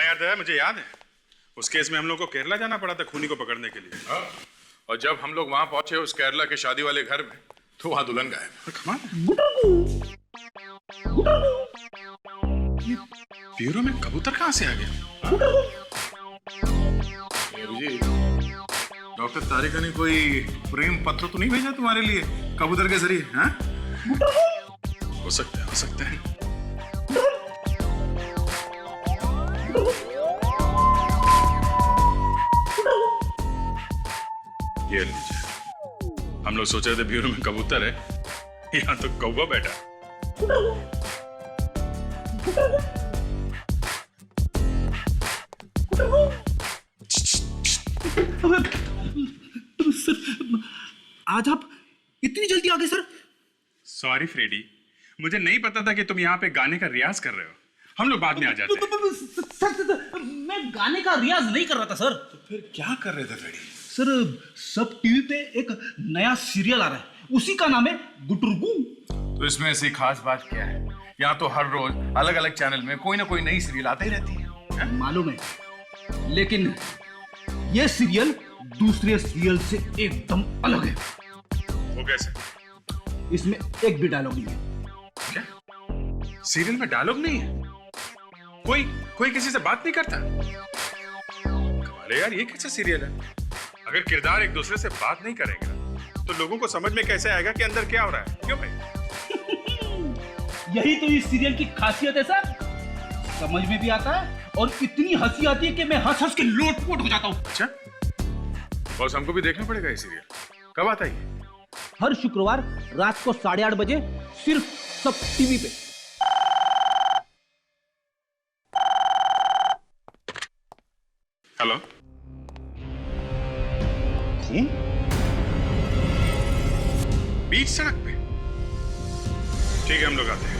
याद है, मुझे याद है उस केस में हम लोग को केरला जाना पड़ा था खूनी को पकड़ने के लिए। हाँ। और जब हम लोग वहां पहुंचे उस केरला के शादी वाले घर में, तो वहां दुल्हन गायब। ब्यूरो में कबूतर कहां से आ गया? जी, डॉक्टर तारिका ने कोई प्रेम पत्र तो नहीं भेजा तुम्हारे लिए कबूतर के जरिए? हाँ, हो सकता है, हो सकता है। ये लीजिए, हम लोग सोच रहे थे ब्यूरो में कबूतर है, यहाँ तो कौवा बैठा। सर, आज आप इतनी जल्दी आ गए सर? सॉरी फ्रेडी, मुझे नहीं पता था कि तुम यहाँ पे गाने का रियाज कर रहे हो। हम लोग बाद में आ जाते हैं। सर, मैं गाने का रियाज नहीं कर रहा था सर। तो फिर क्या कर रहे थे फ्रेडी? सर, सब टीवी पे एक नया सीरियल आ रहा है, उसी का नाम है गुटुरगू। तो इसमें ऐसी खास बात क्या है? यहाँ तो हर रोज अलग अलग चैनल में कोई ना कोई नई सीरियल आती ही रहती है। मालूम है, लेकिन ये सीरियल दूसरे सीरियल से एकदम अलग है। वो कैसे? इसमें एक भी डायलॉग नहीं है। क्या? सीरियल में डायलॉग नहीं है? कोई किसी से बात नहीं करता? कमाल है यार, ये कैसा सीरियल है? अगर किरदार एक दूसरे से बात नहीं करेगा तो लोगों को समझ में कैसे आएगा कि अंदर क्या हो रहा है? क्यों भाई? यही तो इस सीरियल की खासियत है सर, समझ में भी आता है और इतनी हंसी आती है कि मैं हंस हंस के लोटपोट हो जाता हूँ। अच्छा, बॉस हमको भी देखना पड़ेगा ये सीरियल। कब आता है? हर शुक्रवार रात को 8:30 बजे, सिर्फ सब टीवी पे। हेलो, खून बीच सड़क पे? ठीक है, हम लोग आते हैं।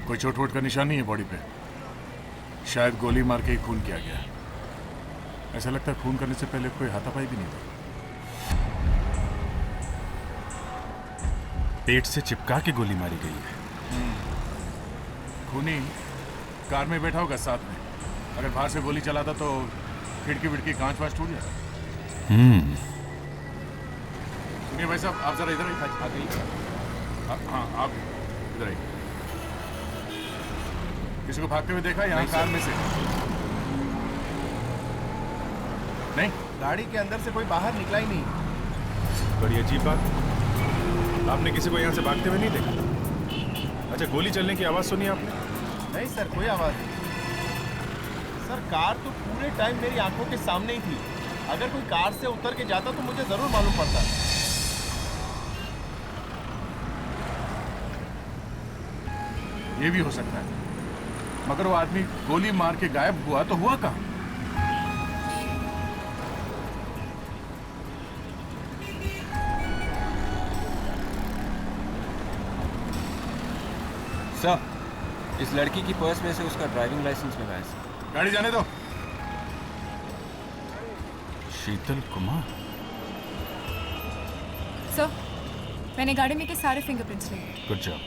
कोई चोट वोट का निशान नहीं है बॉडी पे? शायद गोली मार के ही खून किया गया। ऐसा लगता है खून करने से पहले कोई हाथापाई भी नहीं था। पेट से चिपका के गोली मारी गई है। खूनी कार में बैठा होगा साथ में, अगर बाहर से गोली चलाता तो खिड़की विड़की कांच वाच टूट जाता। सुनिए भाई साहब, आप जरा इधर आ जाइए। हाँ, आप इधर आइए। किसी को भागते हुए देखा यहाँ कार में से? नहीं, गाड़ी के अंदर से कोई बाहर निकला ही नहीं। बड़ी अजीब बात, आपने किसी को यहाँ से भागते हुए नहीं देखा? अच्छा, गोली चलने की आवाज सुनी आपने? नहीं सर, कोई आवाज नहीं। सर, कार तो पूरे टाइम मेरी आंखों के सामने ही थी। अगर कोई कार से उतर के जाता तो मुझे जरूर मालूम पड़ता। ये भी हो सकता है, मगर वो आदमी गोली मार के गायब हुआ तो हुआ कहाँ? सर, इस लड़की की पर्स में से उसका ड्राइविंग लाइसेंस मिला है सर। गाड़ी जाने दो। शीतल कुमार। सर, मैंने गाड़ी में के सारे फिंगरप्रिंट्स लिए। Good job.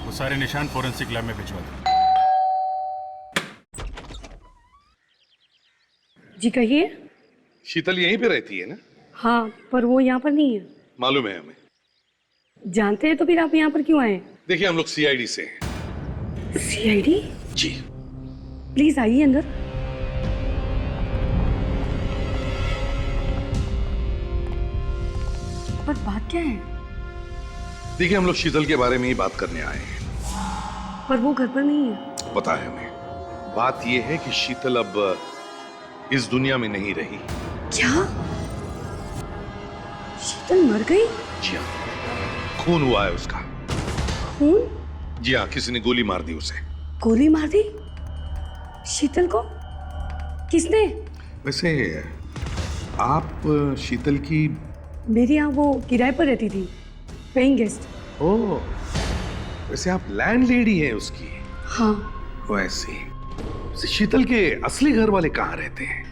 वो सारे निशान फोरेंसिक लैब में भिजवा दो। जी कहिए। शीतल यहीं पे रहती है ना? हाँ, पर वो यहाँ पर नहीं है। मालूम है हमें। जानते हैं तो फिर आप यहाँ पर क्यों आए? देखिए, हम लोग सीआईडी से हैं। सीआईडी? जी। प्लीज आइए अंदर। पर बात क्या है? देखिए, हम लोग शीतल के बारे में ही बात करने आए हैं। पर वो घर पर नहीं है। पता है हमें। बात यह है कि शीतल अब इस दुनिया में नहीं रही। क्या? शीतल मर गई? जी हाँ, खून हुआ है उसका। खून? जी हाँ, किसी ने गोली मार दी उसे। गोली मार दी? शीतल को? किसने? वैसे आप शीतल की? मेरे यहाँ वो किराए पर रहती थी, पेइंग गेस्ट। ओह, वैसे आप लैंडलेडी हैं उसकी? हाँ। वैसे शीतल के असली घर वाले कहाँ रहते हैं?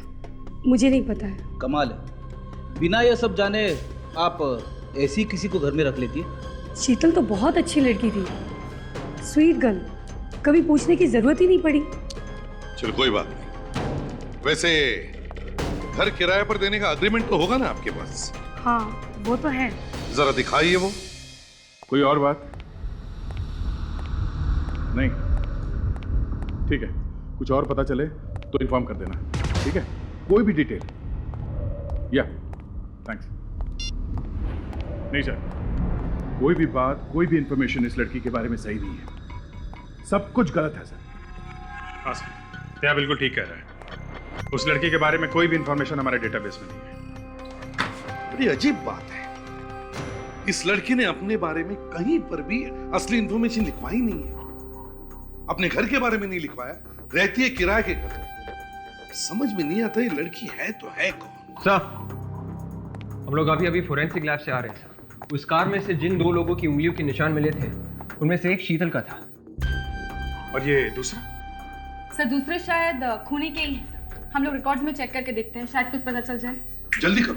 मुझे नहीं पता है। कमाल है, बिना ये सब जाने आप ऐसी किसी को घर में रख लेती है। शीतल तो बहुत अच्छी लड़की थी, स्वीट गर्ल, कभी पूछने की जरूरत ही नहीं पड़ी। चलो कोई बात नहीं। वैसे घर किराए पर देने का एग्रीमेंट तो होगा ना आपके पास? हाँ, वो तो है। जरा दिखाइए वो। कोई और बात? नहीं? ठीक है, कुछ और पता चले तो इन्फॉर्म कर देना, ठीक है? कोई भी डिटेल। या थैंक्स। नहीं सर, कोई भी बात, कोई भी इंफॉर्मेशन इस लड़की के बारे में सही नहीं है। सब कुछ गलत है सर। हाँ सर, क्या बिल्कुल ठीक कह रहे हैं। उस लड़की के बारे में कोई भी इंफॉर्मेशन हमारे डेटाबेस में नहीं है। बड़ी अजीब बात है, इस लड़की ने अपने बारे में कहीं पर भी असली इंफॉर्मेशन लिखवाई नहीं है। अपने घर के बारे में नहीं लिखवाया, रहती है किराए के घर। समझ में नहीं आता ये लड़की है तो है कौन? सर, हम लोग अभी फोरेंसिक लैब से आ रहे हैं सर। उस कार में से जिन 2 लोगों की उंगलियों के निशान मिले थे, उनमें से एक शीतल का था। और ये दूसरा? सर दूसरे शायद खूनी के ही हैं सर। हम लोग रिकॉर्ड्स में चेक करके देखते हैं, शायद कुछ पता चल जाए। जल्दी करो।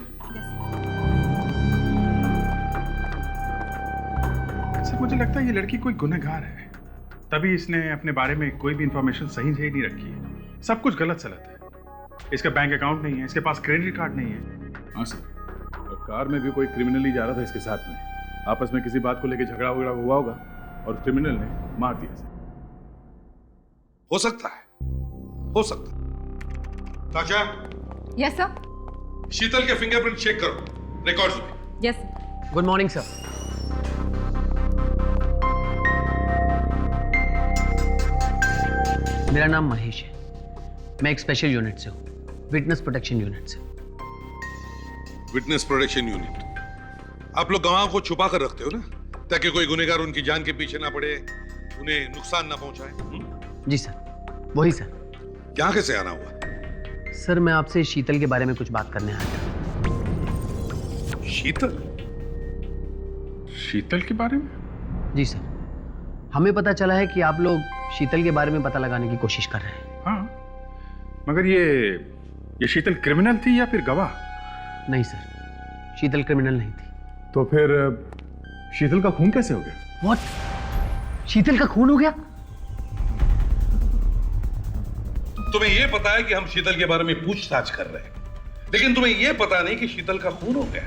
सर मुझे लगता है ये लड़की कोई गुनहगार है, तभी इसने अपने बारे में कोई भी इंफॉर्मेशन सही से ही नहीं रखी है। सब कुछ गलत सलत है। इसका बैंक अकाउंट नहीं है, इसके पास क्रेडिट कार्ड नहीं है। हाँ सर, और कार में भी कोई क्रिमिनल ही जा रहा था इसके साथ में। आपस में किसी बात को लेकर झगड़ा वगड़ा हुआ होगा और क्रिमिनल ने मार दिया सर। हो सकता है, हो सकता है। ताजा, यस सर। शीतल के फिंगरप्रिंट चेक करो रिकॉर्ड्स में। यस। Good morning sir. मेरा नाम महेश है, मैं एक स्पेशल यूनिट से हूँ, विटनेस प्रोटेक्शन यूनिट से। Witness protection unit. आप लोग गवाह को छुपा कर रखते हो ना, ताकि कोई गुनहगार उनकी जान के पीछे ना पड़े, उन्हें नुकसान ना पहुंचाए। जी सर, वही सर। यहाँ कैसे आना हुआ? सर मैं आपसे शीतल के बारे में कुछ बात करने आया था। शीतल? शीतल के बारे में? जी सर, हमें पता चला है कि आप लोग शीतल के बारे में पता लगाने की कोशिश कर रहे हैं। हाँ, मगर ये शीतल क्रिमिनल थी या फिर गवाह? नहीं सर, शीतल क्रिमिनल नहीं थी। तो फिर शीतल का खून कैसे हो गया? व्हाट? शीतल का खून हो गया? तुम्हें यह पता है कि हम शीतल के बारे में पूछताछ कर रहे हैं, लेकिन तुम्हें यह पता नहीं कि शीतल का खून हो गया।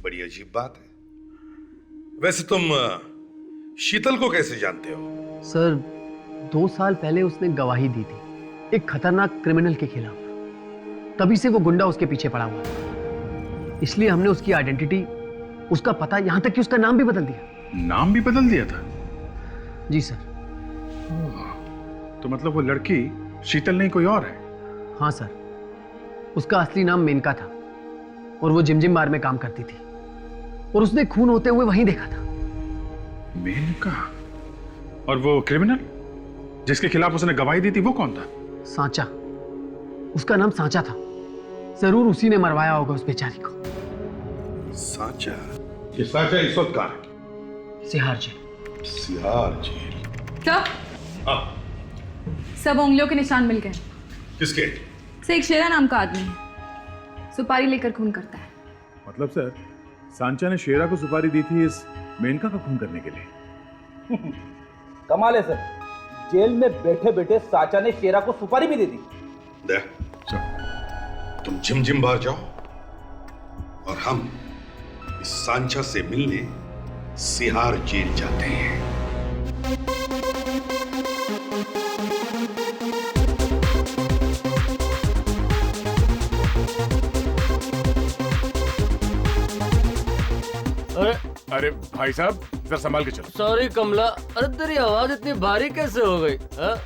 बड़ी अजीब बात है। वैसे तुम शीतल को कैसे जानते हो? सर 2 साल पहले उसने गवाही दी थी एक खतरनाक क्रिमिनल के खिलाफ, तभी से वो गुंडा उसके पीछे पड़ा हुआ था। इसलिए हमने उसकी आइडेंटिटी, उसका पता, यहां तक कि उसका नाम भी बदल दिया। नाम भी बदल दिया था? जी सर। तो मतलब वो लड़की शीतल नहीं कोई और है? हाँ सर, उसका असली नाम मेनका था और वो जिम बार में काम करती थी और उसने खून होते हुए वहीं देखा था। मेनका? और वो क्रिमिनल जिसके खिलाफ उसने गवाही दी थी वो कौन था? सांचा, उसका नाम सांचा था। जरूर उसी ने मरवाया होगा उस बेचारी को। सांचा? ये सांचा इस वक्त कहाँ है? सिहार जेल। सिहार जेल? सर, हाँ, सब उंगलियों के निशान मिल गए। किसके? से एक शेरा नाम का आदमी है, सुपारी लेकर खून करता है। मतलब सर, सांचा ने शेरा को सुपारी दी थी इस मेनका का खून करने के लिए। कमाल है सर, जेल में बैठे बैठे साचा ने शेरा को सुपारी भी दे दी। दे, तुम जिम बाहर जाओ और हम इस सांचा से मिलने सिहार जेल जाते हैं। अरे भाई साहब जरा संभाल के चलो। सॉरी कमला, अरे तेरी आवाज इतनी भारी कैसे हो गई?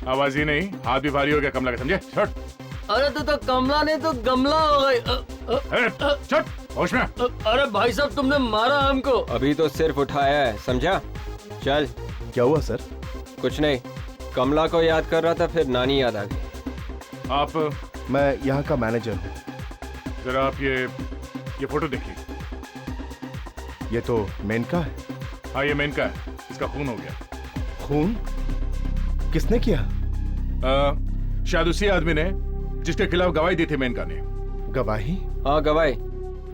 आवाज ही नहीं, हाथ भी भारी हो गया कमला का, समझे? छोड़। अरे तो कमला नहीं तो गमला हो गई। छोड़, होश में। अरे भाई साहब तुमने मारा हमको। अभी तो सिर्फ उठाया है, समझा? चल। क्या हुआ सर? कुछ नहीं, कमला को याद कर रहा था, फिर नानी याद आ गई। आप? मैं यहाँ का मैनेजर हूँ। जरा आप ये फोटो देखिए। ये तो मेनका है। हाँ ये मेनका है, इसका खून हो गया। खून? किसने किया? शायद उसी आदमी ने जिसके खिलाफ गवाही दी थी मेनका ने। गवाही? हाँ गवाही।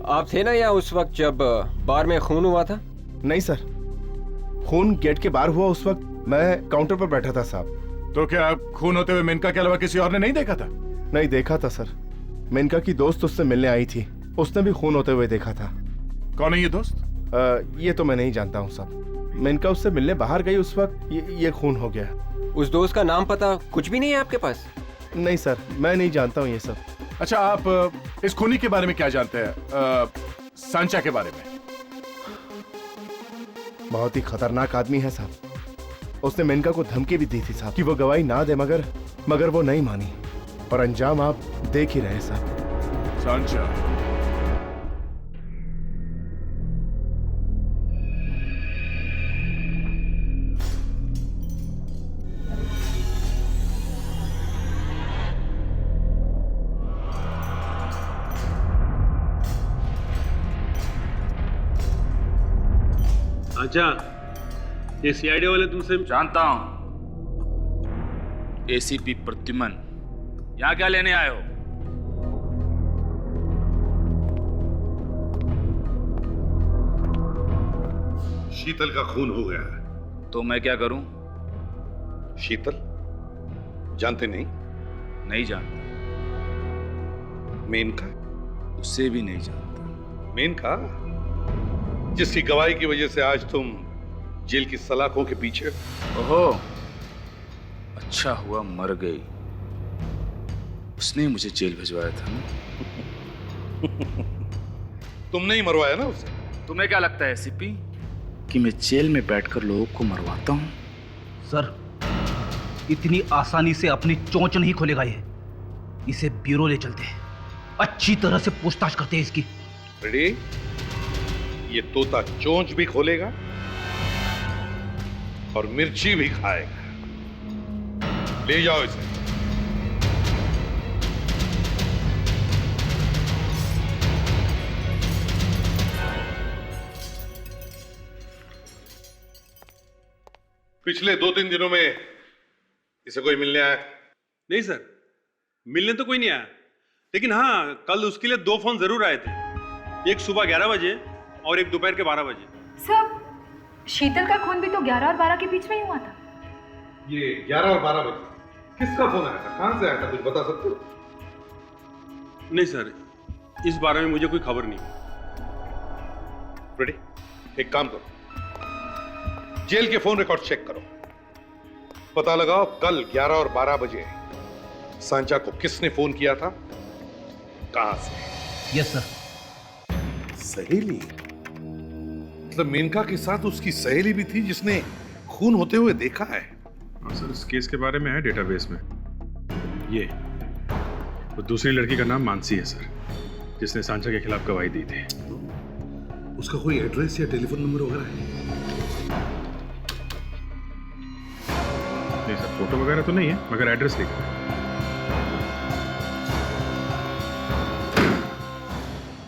आप थे ना यहाँ उस वक्त जब बार में खून हुआ था? नहीं सर, खून गेट के बाहर हुआ उस वक्त मैं काउंटर पर बैठा था साहब। तो क्या खून होते हुए मेनका के अलावा किसी और ने नहीं देखा था? नहीं देखा था सर, मेनका की दोस्त उससे मिलने आई थी, उसने भी खून होते हुए देखा था। कौन है ये दोस्त? ये तो मैं नहीं जानता हूँ साहब, मेनका उससे मिलने बाहर गई उस वक्त ये खून हो गया। उस दोस्त का नाम पता कुछ भी नहीं है आपके पास? नहीं सर, मैं नहीं जानता हूँ ये सब। अच्छा आप इस खूनी के बारे में क्या जानते हैं? सांचा के बारे में? बहुत ही खतरनाक आदमी है साहब, उसने मेनका को धमकी भी दी थी साहब कि वो गवाही ना दे, मगर वो नहीं मानी और अंजाम आप देख ही रहे साहब। सांचा? अच्छा, ये सीआईडी वाले तुमसे जानता हूं। एसीपी प्रद्युमन, यहाँ क्या लेने आए हो? शीतल का खून हो गया है। तो मैं क्या करूं? शीतल जानते नहीं? नहीं जानता। मेनका? उससे भी नहीं जानता। मेनका जिसकी गवाही की वजह से आज तुम जेल की सलाखों के पीछे। ओहो, अच्छा हुआ मर गई। उसने मुझे जेल भिजवाया था ना। तुमने ही मरवाया ना उसे। तुम्हें क्या लगता है एसीपी कि मैं जेल में बैठकर लोगों को मरवाता हूं? सर, इतनी आसानी से अपनी चोंच नहीं खोलेगा ये। इसे ब्यूरो ले चलते हैं, अच्छी तरह से पूछताछ करते हैं इसकी। रेडी? ये तोता चोंच भी खोलेगा और मिर्ची भी खाएगा। ले जाओ इसे। पिछले 2-3 दिनों में इसे कोई मिलने आया? नहीं सर, मिलने तो कोई नहीं आया, लेकिन हाँ कल उसके लिए 2 फोन जरूर आए थे, एक सुबह 11 बजे और एक दोपहर के 12 बजे। सर, शीतल का खून भी तो 11 और 12 के बीच में ही हुआ था। ये 11 और 12 बजे किसका फोन आया था? कहां से आया था? कुछ बता सकते हो? नहीं सर, इस बारे में मुझे कोई खबर नहीं। रेडी? एक काम करो, जेल के फोन रिकॉर्ड चेक करो, पता लगाओ कल 11 और 12 बजे सांचा को किसने फोन किया था, कहां से। Yes sir. सहेली? मतलब मेनका के साथ उसकी सहेली भी थी जिसने खून होते हुए देखा है? हाँ सर, इस केस के बारे में है डेटाबेस में। ये वो दूसरी लड़की का नाम मानसी है सर, जिसने सांचा के खिलाफ गवाही दी थी। उसका कोई एड्रेस या टेलीफोन नंबर वगैरह है? नहीं सर, फोटो वगैरह तो नहीं है, मगर एड्रेस लिखा है।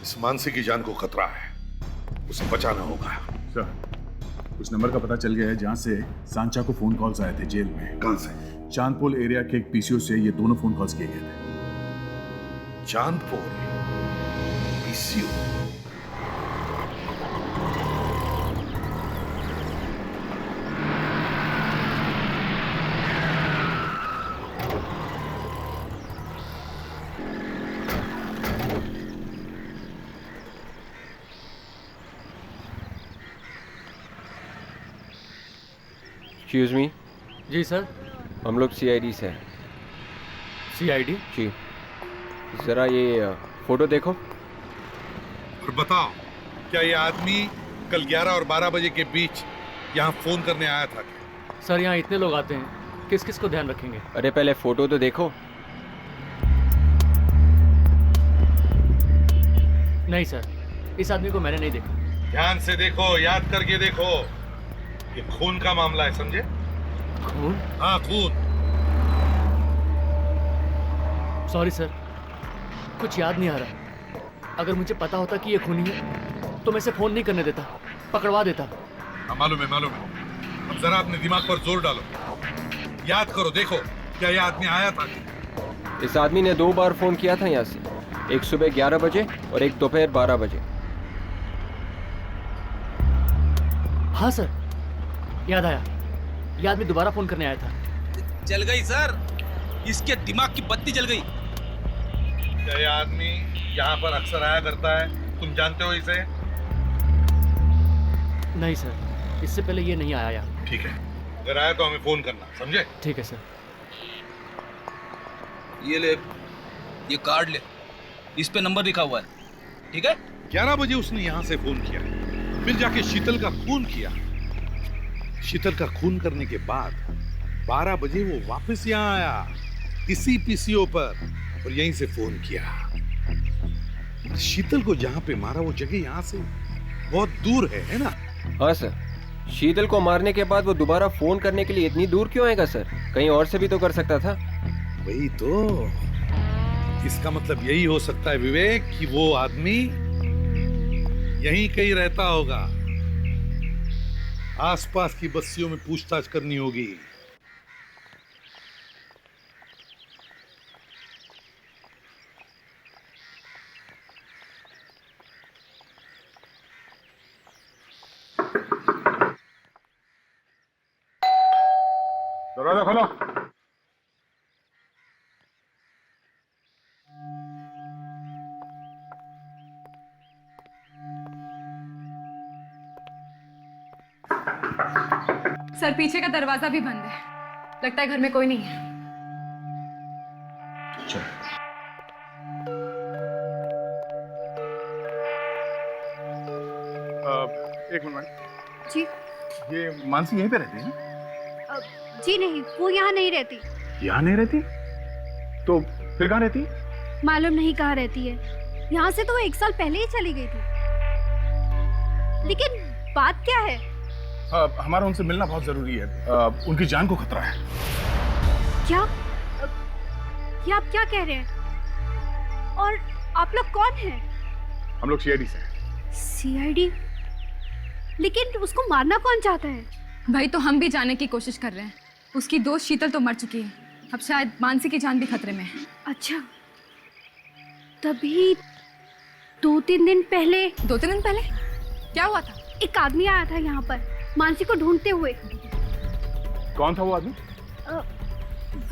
इस मानसी की जान को खतरा है, उसे बचाना होगा। सर, उस नंबर का पता चल गया है जहां से सांचा को फोन कॉल्स आए थे जेल में। कहां से? चांदपोल एरिया के एक पीसीओ से ये दोनों फोन कॉल्स किए गए थे। चांदपोल पीसीओ? Excuse me. जी सर। हम लोग सीआईडी से हैं। सीआईडी? जी। जरा ये फोटो देखो। और बताओ, क्या ये आदमी कल 11 और 12 बजे के बीच यहाँ फोन करने आया था क्या? सर यहाँ इतने लोग आते हैं, किस किस को ध्यान रखेंगे? अरे पहले फोटो तो देखो। नहीं सर, इस आदमी को मैंने नहीं देखा। ध्यान से देखो, याद करके देखो। ये खून का मामला है, समझे? खून? हाँ, खून। सॉरी सर, कुछ याद नहीं आ रहा। अगर मुझे पता होता कि ये खूनी है तो मैं इसे फोन नहीं करने देता, पकड़वा देता। हाँ, मालूम है, मालूम है। अब जरा अपने दिमाग पर जोर डालो, याद करो, देखो क्या ये आदमी आया था? इस आदमी ने 2 बार फोन किया था यहाँ से, एक सुबह 11 बजे और एक दोपहर 12 बजे। हाँ सर, याद आया, ये आदमी दोबारा फोन करने आया था। जल गई सर, इसके दिमाग की बत्ती जल गई। क्या ये आदमी यहाँ पर अक्सर आया करता है? तुम जानते हो इसे? नहीं सर, इससे पहले ये नहीं आया यहाँ। ठीक है, अगर आया तो हमें फोन करना, समझे? ठीक है सर। ये ले, ये कार्ड ले, इस पे नंबर लिखा हुआ है, ठीक है? 11 बजे उसने यहाँ से फोन किया, फिर जाके शीतल का खून किया। शीतल का खून करने के बाद 12 बजे वो वापस यहाँ आया, इसी पीसीओ पर, और यहीं से फोन किया। शीतल को जहाँ पे मारा वो जगह यहाँ से बहुत दूर है ना? हाँ सर, शीतल को मारने के बाद वो दोबारा फोन करने के लिए इतनी दूर क्यों आएगा सर? कहीं और से भी तो कर सकता था। वही तो, इसका मतलब यही हो सकता है विवेक कि वो आदमी यहीं कहीं रहता होगा। आसपास की बस्तियों में पूछताछ करनी होगी। दरवाजा खोलो। सर, पीछे का दरवाजा भी बंद है, लगता है घर में कोई नहीं है। एक मिनट। जी ये मानसी यहीं पे रहती है ना? जी नहीं, वो यहाँ नहीं रहती। यहाँ नहीं रहती? तो फिर कहाँ रहती? मालूम नहीं कहाँ रहती है। यहाँ से तो वो 1 साल पहले ही चली गई थी। लेकिन बात क्या है? हमारा उनसे मिलना बहुत जरूरी है। उनकी जान को खतरा है। क्या? ये आप क्या कह रहे हैं? और आप लोग कौन हैं? हम लोग सीआईडी से हैं। सीआईडी? लेकिन उसको मारना कौन चाहता है? भाई, तो हम भी जाने की कोशिश कर रहे हैं। उसकी दोस्त शीतल तो मर चुकी है, अब शायद मानसी की जान भी खतरे में है। अच्छा, तभी 2-3 दिन पहले। 2-3 दिन पहले क्या हुआ था? एक आदमी आया था यहाँ पर मानसी को ढूंढते हुए। कौन था वो आदमी?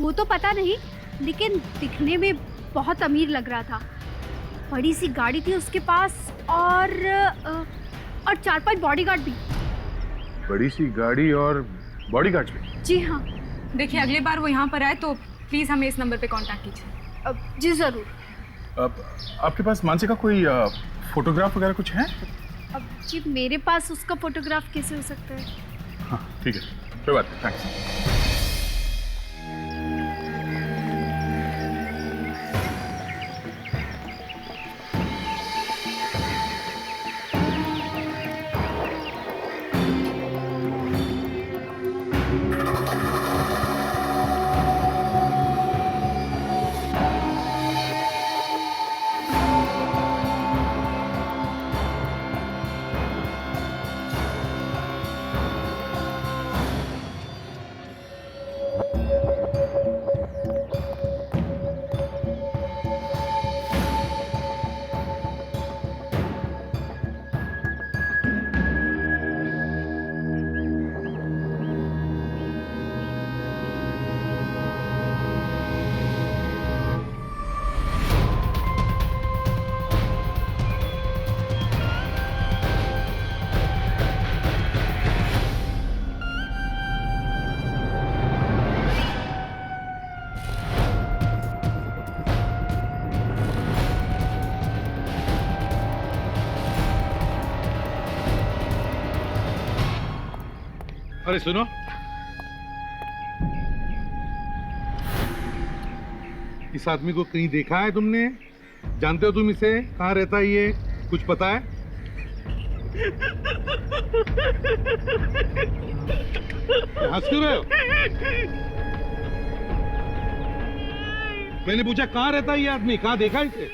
वो तो पता नहीं, लेकिन दिखने में बहुत अमीर लग रहा था। बड़ी सी गाड़ी थी उसके पास और 4-5 बॉडीगार्ड भी। बड़ी सी गाड़ी और बॉडीगार्ड भी? जी हाँ। देखिए, अगली बार वो यहाँ पर आए तो प्लीज हमें इस नंबर पे कांटेक्ट कीजिए। जी जरूर। आपके पास मानसी का कोई फोटोग्राफ वगैरह कुछ है? अब जी मेरे पास उसका फोटोग्राफ कैसे हो सकता है? हाँ ठीक है, कोई बात नहीं, थैंक्स। अरे सुनो, इस आदमी को कहीं देखा है तुमने? जानते हो तुम इसे? कहाँ रहता है ये? कुछ पता है? हंस क्यों रहे हो? मैंने पूछा कहाँ रहता है ये आदमी? कहाँ देखा इसे?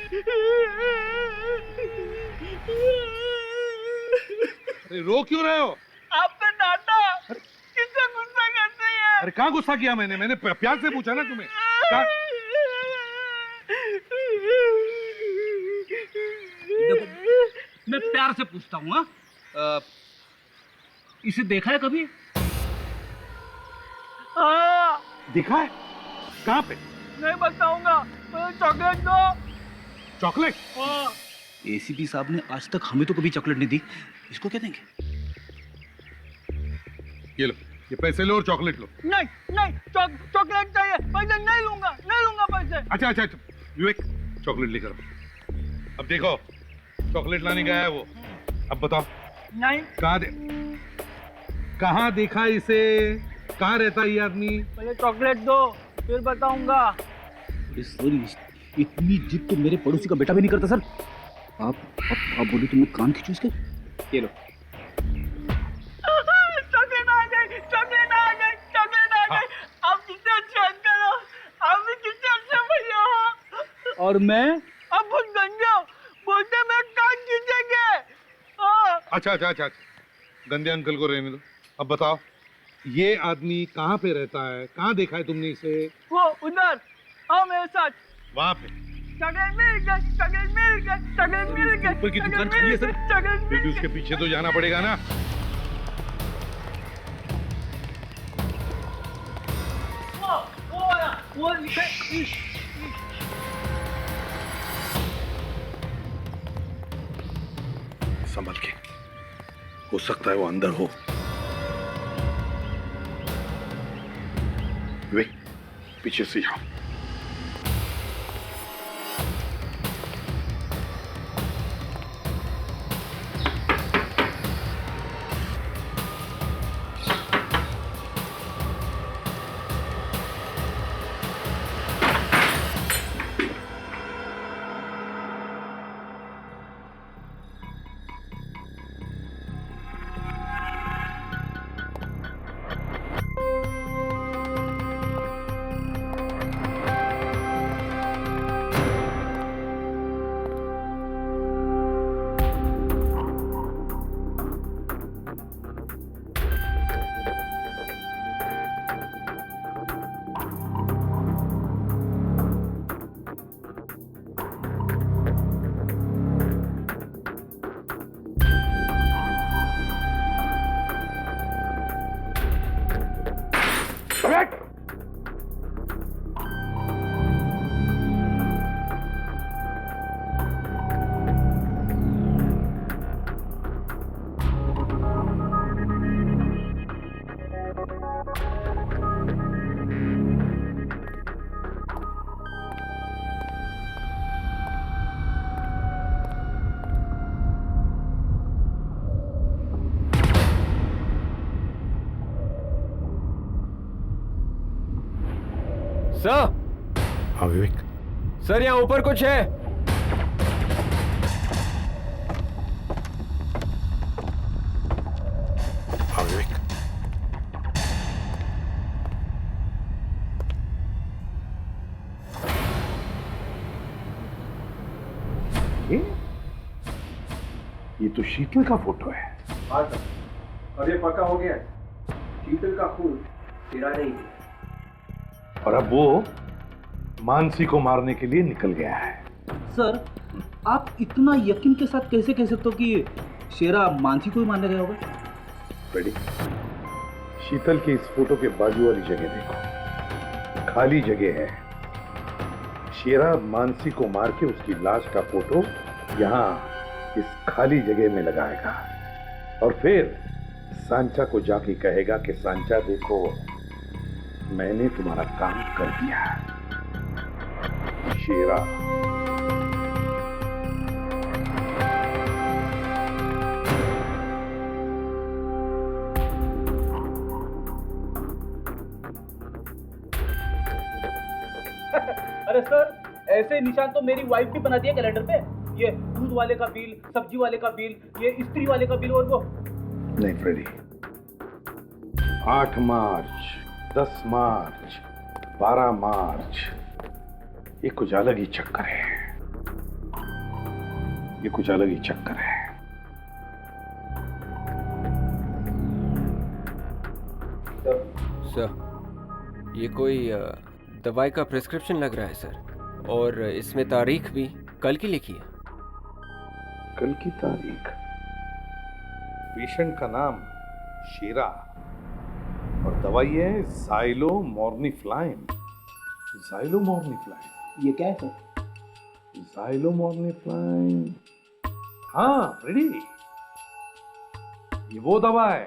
अरे रो क्यों रहे हो? आपने डांटा, किससे गुस्सा करते हैं? अरे कहाँ गुस्सा किया मैंने? मैंने प्यार से पूछा ना तुम्हें। देखो, मैं प्यार से पूछता हूँ। हाँ, इसे देखा है कभी? देखा है? कहाँ पे? नहीं बताऊंगा, चॉकलेट दो। चॉकलेट? एसीपी साहब ने आज तक हमें तो कभी चॉकलेट नहीं दी, इसको क्या देंगे? ये लो, ये पैसे लो और चॉकलेट लो। नहीं नहीं, चॉकलेट चाहिए, पैसे नहीं लूंगा पैसे। अच्छा अच्छा अच्छा, विवेक चॉकलेट लेकर आओ। अब देखो, चॉकलेट लाने गया है वो। अब बताओ नहीं, कहाँ देखा इसे? कहाँ रहता है ये आदमी? पहले चॉकलेट दो, फिर बताऊंगा। अरे सर, इतनी जिद तो मेरे पड़ोसी का बेटा भी नहीं करता सर। आप बोलो तो मैं कान खींचूं इसके? ये लो। चॉकलेट आ गई। आप कितने अच्छे अंकल हो, आप भी कितने अच्छे भैया हो। और मैं अब बहुत गंजा हूँ, बोलते मैं कान खींचेंगे। अच्छा, गंदे अंकल को रहने दो। अब बताओ, ये आदमी कहाँ पे रहता है? कहाँ देखा है तुमने इसे? वो उधर, आओ मेरे साथ। वहाँ पे? चॉकलेट मिल गया। ऊपर की दुकान खाली है सर, फिर भी उसके पीछे तो जाना पड़ेगा ना। वो लिखा है। संभल के, हो सकता है वो अंदर हो। वे पीछे से आओ। सर। हाँ विवेक। सर यहाँ ऊपर कुछ है। हाँ विवेक। ये तो शीतल का फोटो है। हाँ सर, अब ये पक्का हो गया। शीतल का खून तेरा नहीं है। और अब वो मानसी को मारने के लिए निकल गया है। सर, आप इतना यकीन के साथ कैसे कह सकते हो कि शेरा मानसी को ही मारने गया होगा? बेटी, शीतल की इस फोटो के बाजू वाली जगह देखो, खाली जगह है। शेरा मानसी को मार के उसकी लाश का फोटो यहाँ इस खाली जगह में लगाएगा और फिर सांचा को जाके कहेगा कि सांचा देखो, मैंने तुम्हारा काम कर दिया। शेरा अरे सर, ऐसे निशान तो मेरी वाइफ भी बनाती है कैलेंडर पे। ये दूध वाले का बिल, सब्जी वाले का बिल, ये इस्त्री वाले का बिल और वो। नहीं फ्रेडी, 8 मार्च, 10 मार्च, 12 मार्च, ये कुछ अलग ही चक्कर है। ये कुछ अलग ही चक्कर है। सर, ये कोई दवाई का प्रिस्क्रिप्शन लग रहा है सर, और इसमें तारीख भी कल की लिखी है। कल की तारीख? पेशेंट का नाम शेरा और दवाई है ज़ाइलोमॉर्निफ्लाइन। ज़ाइलोमॉर्निफ्लाइन, ये क्या है सर? ज़ाइलोमॉर्निफ्लाइन, हाँ रेडी, ये वो दवा है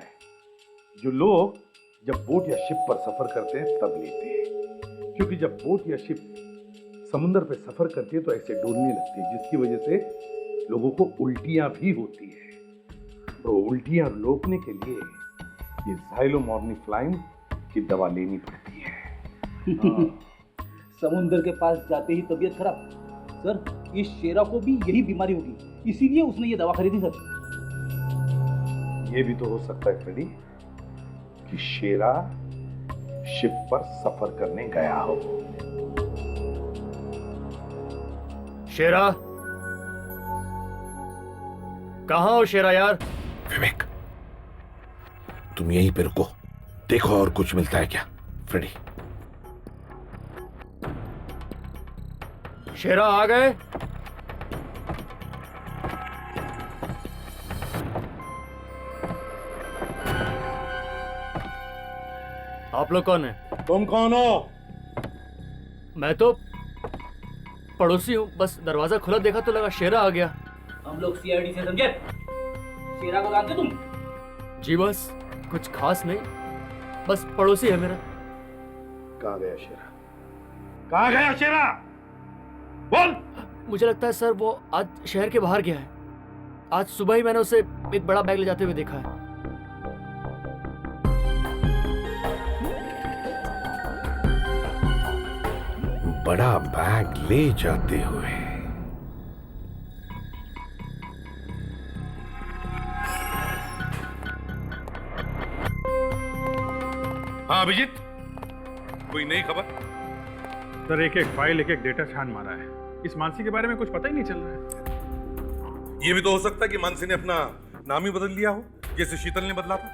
जो लोग जब बोट या शिप पर सफर करते हैं तब लेते हैं, क्योंकि जब बोट या शिप समुद्र पे सफर करती है तो ऐसे डोलने लगती है, जिसकी वजह से लोगों को उल्टियां भी होती है। तो उल्टियां रोकने के लिए ये ज़ाइलोमॉर्निफ्लाइन की दवा लेनी पड़ती है। समुद्र के पास जाते ही तबीयत खराब। सर, इस शेरा को भी यही बीमारी होगी, इसीलिए उसने ये दवा खरीदी सर। ये भी तो हो सकता है फ्रेडी कि शेरा शिप पर सफर करने गया हो। शेरा, कहाँ हो शेरा यार? विवेक, तुम यहीं पे रुको, देखो और कुछ मिलता है क्या। फ्रेडी, शेरा आ गए? आप लोग कौन है? तुम कौन हो? मैं तो पड़ोसी हूँ, बस दरवाजा खुला देखा तो लगा शेरा आ गया। हम लोग सीआईडी से समझे। शेरा को जानते तुम? जी बस कुछ खास नहीं, बस पड़ोसी है मेरा। कहाँ गया शेरा? कहाँ गया शेरा? बोल। मुझे लगता है सर वो आज शहर के बाहर गया है। आज सुबह ही मैंने उसे एक बड़ा बैग ले जाते हुए देखा है। बड़ा बैग ले जाते हुए? हाँ अभिजीत, कोई नई खबर? सर, एक एक फाइल, एक एक डेटा छान मारा है। इस मानसी के बारे में कुछ पता ही नहीं चल रहा है। ये भी तो हो सकता है कि मानसी ने अपना नाम ही बदल लिया हो, जैसे शीतल ने बदला था।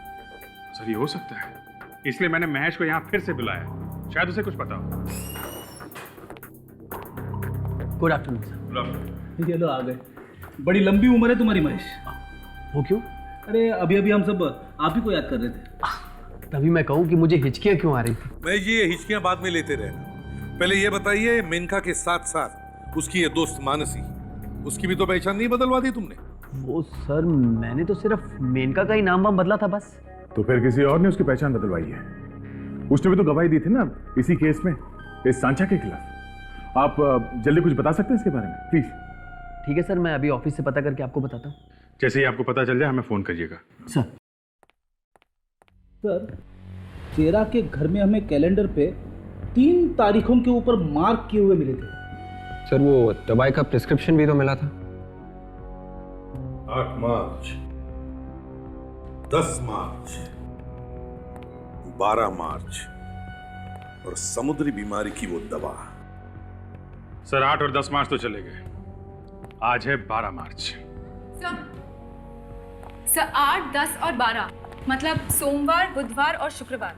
सर, ये हो सकता है, इसलिए मैंने महेश को यहाँ फिर से बुलाया, शायद उसे कुछ पता हो। Good afternoon sir. ये लो आ गए। बड़ी लंबी उम्र है तुम्हारी महेश। वो क्यों? अरे अभी अभी हम सब आप ही को याद कर रहे थे। तभी मैं कहूँ कि मुझे हिचकियाँ क्यों आ रही थी। मैं ये हिचकियां बाद में लेते रहना, पहले ये बताइए मेनका के साथ साथ उसकी ये दोस्त मानसी, उसकी भी तो पहचान नहीं बदलवा दी तुमने? वो सर, मैंने तो सिर्फ मेनका का ही नाम वाम बदला था बस। तो फिर किसी और ने उसकी पहचान बदलवाई है? उसने भी तो गवाही दी थी ना इसी केस में, इस सांचा के खिलाफ। आप जल्दी कुछ बता सकते हैं इसके बारे में प्लीज? ठीक है सर, मैं अभी ऑफिस से पता करके आपको बताता हूँ। जैसे ही आपको पता चल जाए हमें फोन करिएगा। सर, शेरा के घर में हमें कैलेंडर पे 3 तारीखों के ऊपर मार्क किए हुए मिले थे। सर, वो दवाई का प्रिस्क्रिप्शन भी तो मिला था। 8 मार्च, 10 मार्च, 12 मार्च और समुद्री बीमारी की वो दवा। सर, 8 और 10 मार्च तो चले गए, आज है 12 मार्च। सर 8, 10 और 12 मतलब सोमवार, बुधवार और शुक्रवार।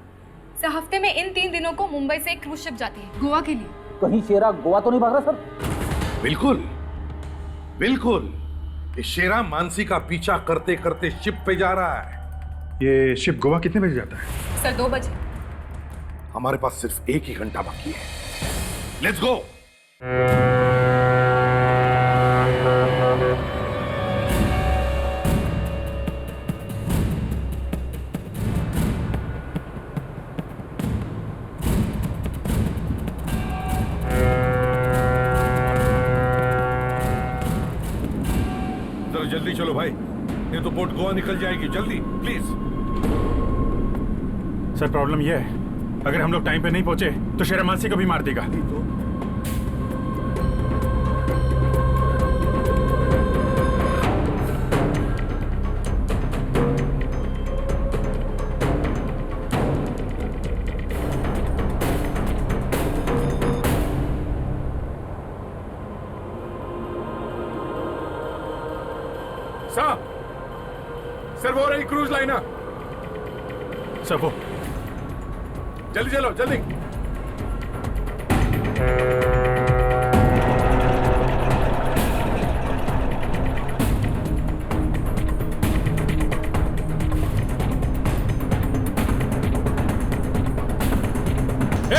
सर, हफ्ते में इन 3 दिनों को मुंबई से एक क्रूज शिप जाती है गोवा के लिए। कहीं शेरा गोवा तो नहीं भाग रहा सर? बिल्कुल बिल्कुल, ये शेरा मानसी का पीछा करते करते शिप पे जा रहा है। ये शिप गोवा कितने बजे जाता है? सर 2 बजे। हमारे पास सिर्फ 1 ही घंटा बाकी है। Let's go. जल्दी चलो भाई, नहीं तो बोट गोवा निकल जाएगी। जल्दी प्लीज। सर, प्रॉब्लम यह है, अगर हम लोग टाइम पे नहीं पहुंचे तो शेरा मानसी को भी मार देगा। सर वो रही क्रूज लाइनर। सर वो जल्दी चलो जल्दी।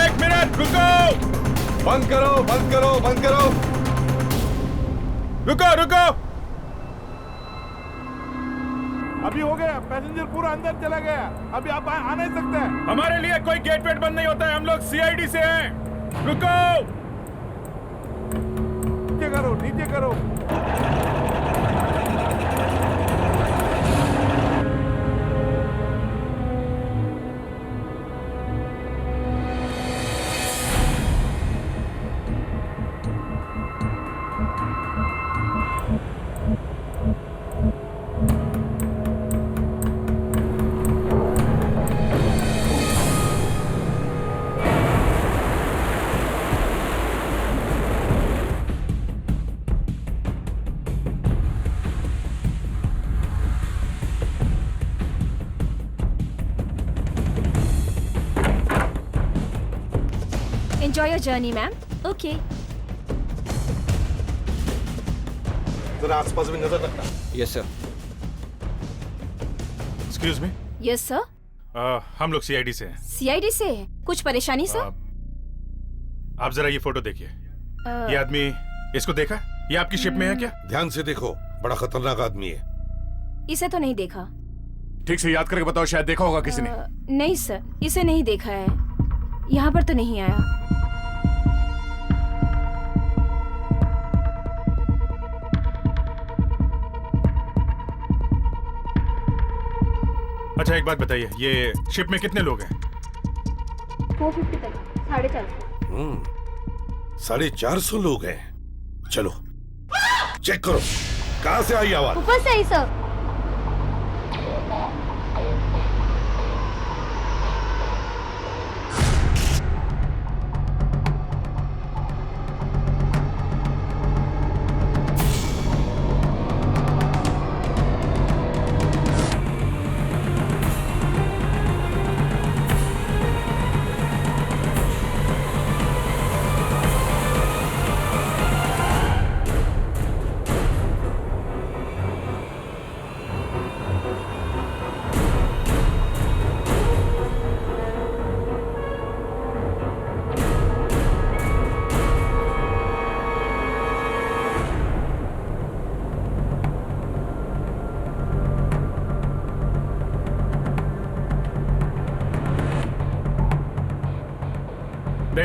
एक मिनट रुको। बंद करो बंद करो बंद करो। रुको रुको। अभी हो गया, पैसेंजर पूरा अंदर चला गया, अभी आप आ नहीं सकते। हमारे लिए कोई गेट वेट बंद नहीं होता है, हम लोग सीआईडी से हैं। रुको। नीचे करो नीचे करो। Enjoy your journey, ma'am. Okay. जरा आसपास भी नजर रखना। Yes sir. Excuse me. Yes, sir. हम लोग सीआईडी से हैं। CID से है। कुछ परेशानी सर? आप जरा ये फोटो देखिए। ये आदमी, इसको देखा? ये आपकी शिप में है क्या? ध्यान से देखो, बड़ा खतरनाक आदमी है। इसे तो नहीं देखा। ठीक से याद करके बताओ, शायद देखा होगा किसी ने। नहीं सर, इसे नहीं देखा है। यहाँ पर तो नहीं आया। अच्छा एक बात बताइए, ये शिप में कितने लोग हैं? 450 तक, 450। 450 लोग हैं। चलो चेक करो, कहां से आई आवाज? ऊपर से आई सर।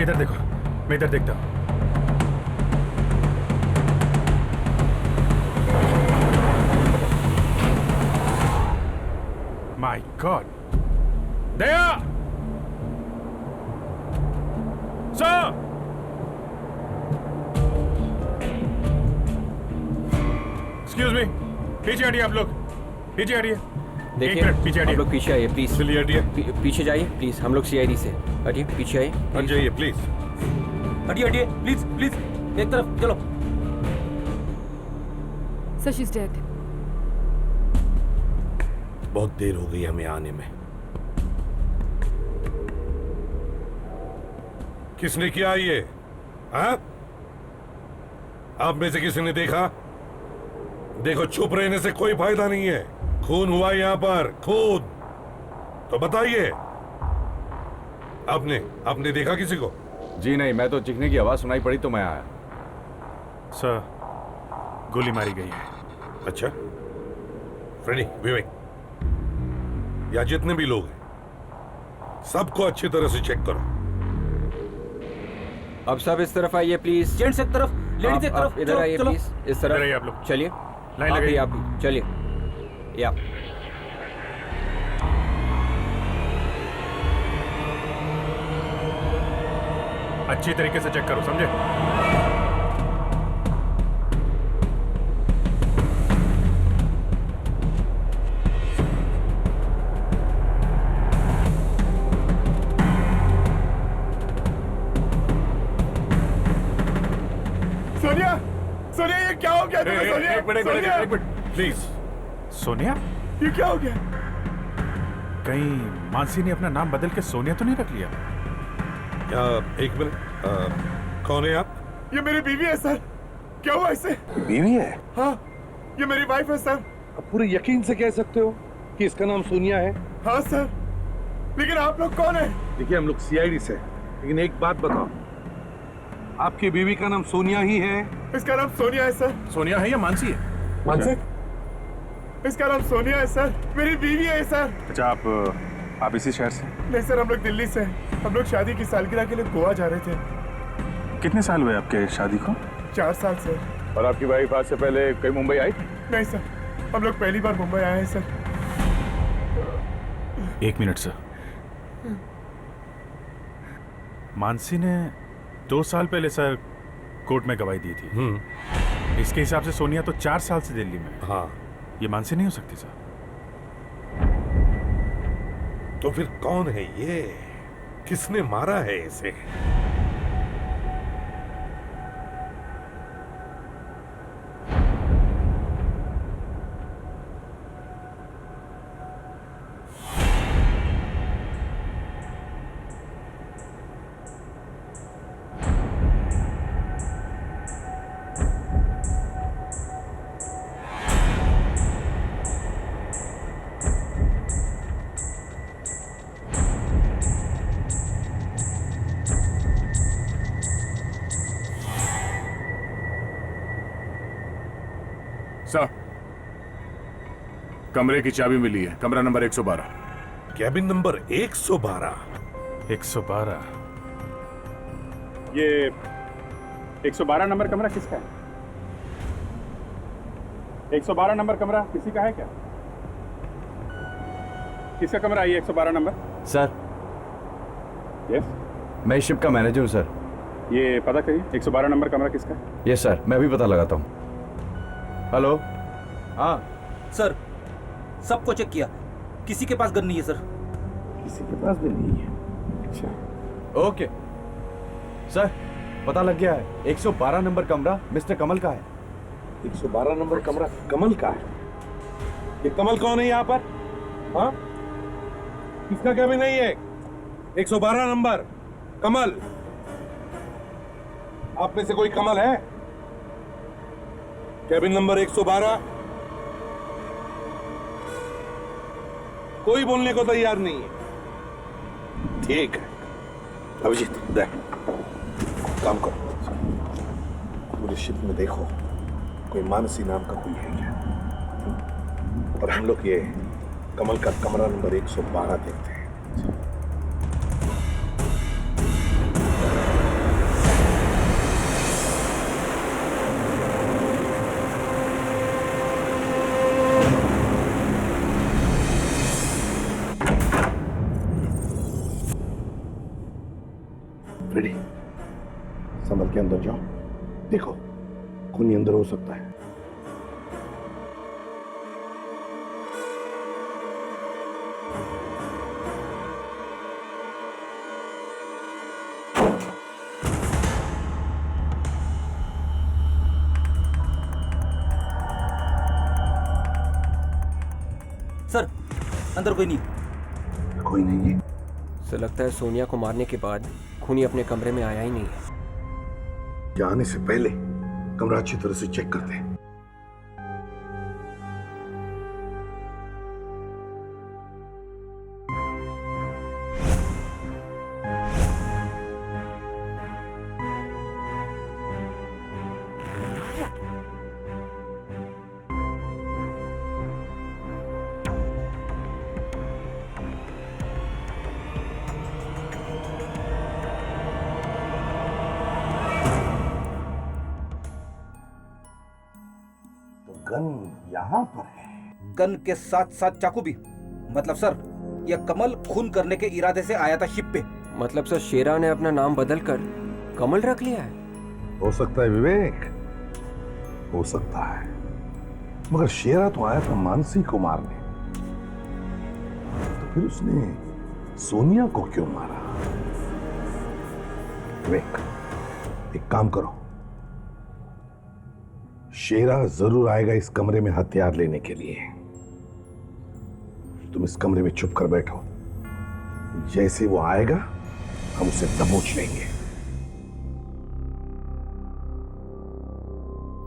इधर देखो, मैं इधर देखता हूँ। My God, Daya sir, excuse me, पीछे हटिए आप लोग, पीछे हटिए। देखिए पीछे आप लोग पीछे आइए प्लीज। चलिए हटिए। पीछे जाइए प्लीज, हम लोग सीआईडी से। हटिए पीछे आइए। हट जाइए प्लीज। हटिए हटिए प्लीज प्लीज, एक तरफ चलो। Sir she is dead. बहुत देर हो गई हमें आने में। किसने किया ये? हाँ? आप में से किसी ने देखा? देखो, चुप रहने से कोई फायदा नहीं है। खून हुआ यहाँ पर, खून। तो बताइए, आपने देखा किसी को? जी नहीं, मैं तो चीखने की आवाज सुनाई पड़ी तो मैं आया। सर, गोली मारी गई है। अच्छा, फ्रेडी, विवेक, या जितने भी लोग हैं, सबको अच्छी तरह से चेक करो। अब सब इस तरफ आइए प्लीज। जेंट्स एक तरफ, लेडीज एक तरफ। इधर आइए प्लीज, इस तरफ। इधर आइए आप लोग। चलिए, लाइन लगाइए। आप भी चलिए। या अच्छी तरीके से चेक करो, समझे? सोनिया, सोनिया, ये क्या हो गया तुम्हें? सोनिया, एक मिनट सोनिया। प्लीज, सोनिया? ये क्या हो गया? कहीं मानसी ने अपना नाम बदल के सोनिया तो नहीं रख लिया? एक मिनट, कौन है आप? ये मेरी बीवी है सर। क्या हुआ इसे? बीवी है? हाँ, ये मेरी वाइफ है सर। अब पूरे यकीन से कह सकते हो कि इसका नाम सोनिया है? हाँ सर, लेकिन आप लोग कौन है? देखिए, हम लोग सीआईडी से, लेकिन एक बात बताओ, आपकी बीवी का नाम सोनिया ही है? इसका नाम सोनिया है सर। सोनिया है या मानसी है? मानसी? इसका नाम सोनिया है सर, मेरी बीवी है सर। अच्छा, आप इसी शहर से? नहीं सर, हम लोग दिल्ली से हैं। हम लोग शादी की सालगिरह के लिए गोवा जा रहे थे। कितने साल हुए आपके शादी को? 4 साल सर। और आपकी वाइफ आज से पहले कहीं मुंबई आई थी? नहीं सर, हम लोग पहली बार मुंबई आए हैं सर। 1 minute sir. मानसी ने 2 साल पहले सर कोर्ट में गवाही दी थी। इसके हिसाब से सोनिया तो 4 साल से दिल्ली में। हाँ। ये मानसी नहीं हो सकती सर। तो फिर कौन है ये? किसने मारा है इसे? सर, कमरे की चाबी मिली है, कमरा नंबर 112। Cabin number 112? 112? ये 112 नंबर कमरा किसका है? 112 नंबर कमरा किसी का है क्या? किसका कमरा है ये 112 नंबर? सर, यस, मैं इस शिप का मैनेजर हूँ सर। ये पता करिए 112 नंबर कमरा किसका है? यस सर, मैं भी पता लगाता हूँ। हेलो। हाँ सर, सबको चेक किया, किसी के पास गन नहीं है सर। किसी के पास भी नहीं है? अच्छा, ओके सर, पता लग गया है। 112 नंबर कमरा मिस्टर कमल का है। 112 नंबर कमरा कमल का है? ये कमल कौन है यहाँ पर? हाँ, किसका कैबिन नहीं है? 112 नंबर कमल। आप में से कोई कमल है? Cabin number 112? कोई बोलने को तैयार नहीं है। ठीक है अभिजीत, देख, काम करो, पूरे शिप में देखो कोई मानसी नाम का कोई है क्या, और हम लोग ये कमल का कमरा नंबर 112 देखते हैं। रेडी? संभल के अंदर जाओ, देखो खूनी अंदर हो सकता है। सर, अंदर कोई नहीं। कोई नहीं है? सर, लगता है सोनिया को मारने के बाद खूनी अपने कमरे में आया ही नहीं है। जाने से पहले कमरा अच्छी तरह से चेक करते हैं। गन यहाँ पर है। गन के साथ साथ चाकू भी। मतलब सर, यह कमल खून करने के इरादे से आया था शिप पे। मतलब सर, शेरा ने अपना नाम बदल कर कमल रख लिया है? हो सकता है विवेक, हो सकता है, मगर शेरा तो आया था मानसी को मारने, तो फिर उसने सोनिया को क्यों मारा? विवेक, एक काम करो, शेरा जरूर आएगा इस कमरे में हथियार लेने के लिए। तुम इस कमरे में चुप कर बैठो, जैसे वो आएगा हम उसे दबोच लेंगे।